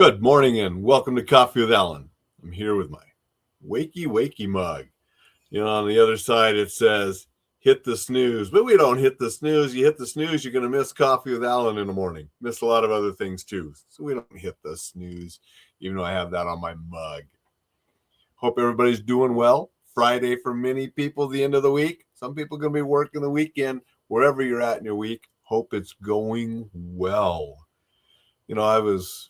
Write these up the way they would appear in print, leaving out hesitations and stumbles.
Good morning and welcome to Coffee with Alain. I'm here with my wakey mug. On the other side it says hit the snooze, but we don't hit the snooze. You hit the snooze, you're going to miss Coffee with Alain in the morning. Miss a lot of other things too. So we don't hit the snooze, even though I have that on my mug. Hope everybody's doing well. Friday for many people, the end of the week. Some people are going to be working the weekend. Wherever you're at in your week, hope it's going well. I was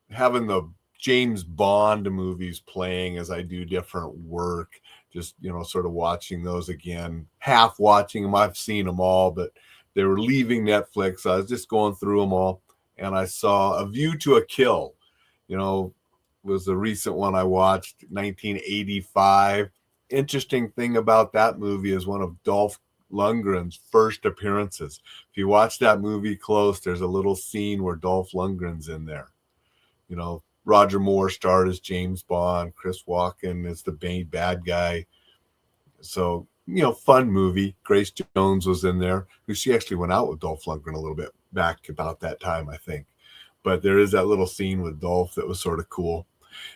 having the James Bond movies playing as I do different work, just, sort of watching those again, half watching them. I've seen them all, but they were leaving Netflix. I was just going through them all, and I saw A View to a Kill, was the recent one I watched, 1985. Interesting thing about that movie is one of Dolph Lundgren's first appearances. If you watch that movie close, there's a little scene where Dolph Lundgren's in there. Roger Moore starred as James Bond. Chris Walken is the main bad guy. So, fun movie. Grace Jones was in there. She actually went out with Dolph Lundgren a little bit back about that time, I think. But there is that little scene with Dolph that was sort of cool.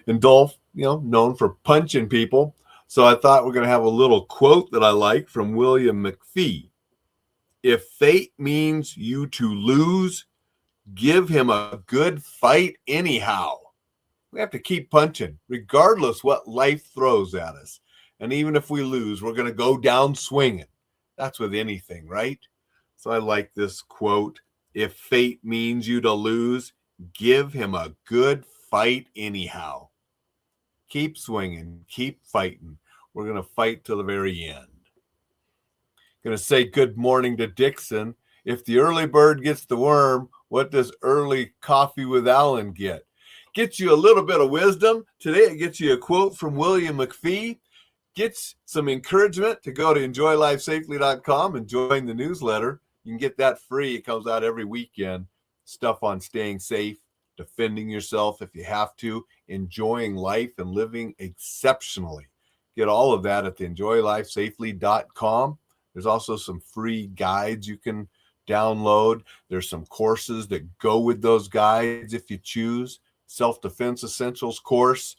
And Dolph, known for punching people. So I thought we're going to have a little quote that I like from William McFee. If fate means you to lose, give him a good fight anyhow. We have to keep punching, regardless what life throws at us. And even if we lose, we're going to go down swinging. That's with anything, right? So I like this quote. If fate means you to lose, give him a good fight anyhow. Keep swinging, keep fighting. We're going to fight till the very end. Going to say good morning to Dixon. If the early bird gets the worm, what does early Coffee with Alain get? Gets you a little bit of wisdom. Today it gets you a quote from William McFee. Gets some encouragement to go to enjoylifesafely.com and join the newsletter. You can get that free. It comes out every weekend. Stuff on staying safe, defending yourself if you have to, enjoying life and living exceptionally. Get all of that at the enjoylifesafely.com. There's also some free guides you can download. There's some courses that go with those guides if you choose. Self-defense essentials course,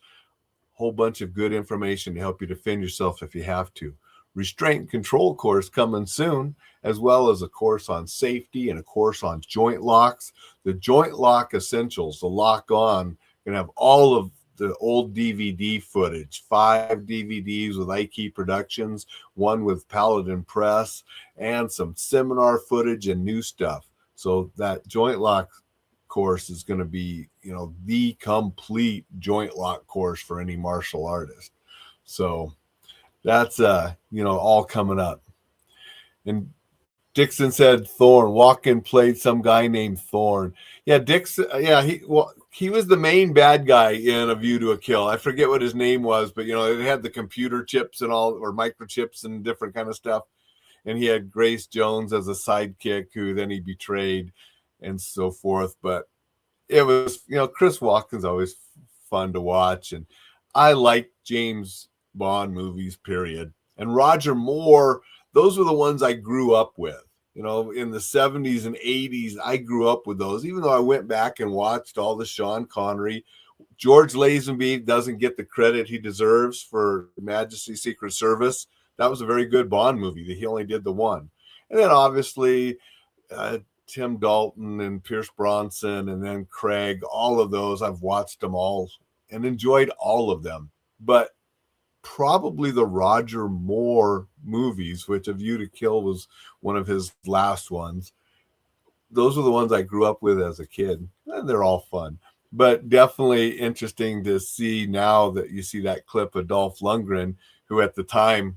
whole bunch of good information to help you defend yourself if you have to. Restraint and control course coming soon, as well as a course on safety and a course on joint locks. The joint lock essentials, the lock on, going to have all of the old DVD footage, 5 DVDs with Ike Productions, 1 with Paladin Press, and some seminar footage and new stuff. So that joint lock course is going to be, the complete joint lock course for any martial artist. So that's, all coming up. And Dixon said Thorne. Walken played some guy named Thorne. Yeah, Dixon. Yeah, he was the main bad guy in A View to a Kill. I forget what his name was, but it had the computer chips and all, or microchips and different kind of stuff. And he had Grace Jones as a sidekick who then he betrayed and so forth. But it was, Chris Walken's always fun to watch. And I like James Bond movies, period. And Roger Moore, those were the ones I grew up with. In the 70s and 80s, I grew up with those, even though I went back and watched all the Sean Connery. George Lazenby doesn't get the credit he deserves for Majesty's Secret Service. That was a very good Bond movie. He only did the one. And then obviously Tim Dalton and Pierce Bronson and then Craig, all of those, I've watched them all and enjoyed all of them. But probably the Roger Moore movies, which A View to Kill was one of his last ones. Those were the ones I grew up with as a kid, and they're all fun. But definitely interesting to see now that you see that clip of Dolph Lundgren, who at the time,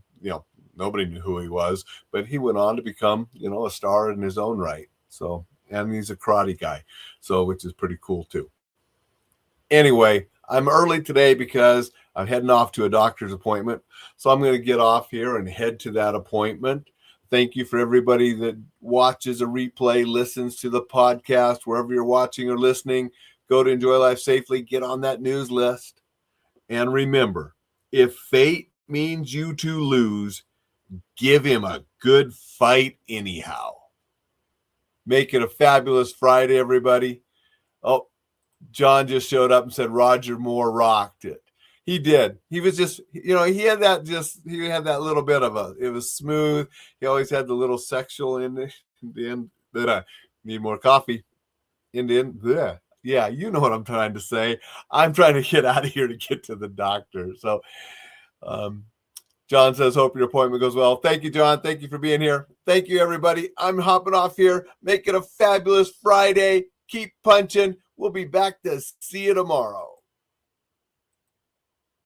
nobody knew who he was, but he went on to become, a star in his own right. So, and he's a karate guy, so which is pretty cool too. Anyway, I'm early today because I'm heading off to a doctor's appointment. So I'm going to get off here and head to that appointment. Thank you for everybody that watches a replay, listens to the podcast, wherever you're watching or listening. Go to Enjoy Life Safely, get on that news list. And remember, if fate means you to lose, give him a good fight anyhow. Make it a fabulous Friday, everybody. Oh, John just showed up and said Roger Moore rocked it. He did. He was just, he had that little bit of it was smooth. He always had the little sexual in the end. But I need more coffee. In the end, yeah, you know what I'm trying to say. I'm trying to get out of here to get to the doctor. So, John says, hope your appointment goes well. Thank you, John. Thank you for being here. Thank you, everybody. I'm hopping off here. Make it a fabulous Friday. Keep punching. We'll be back to see you tomorrow.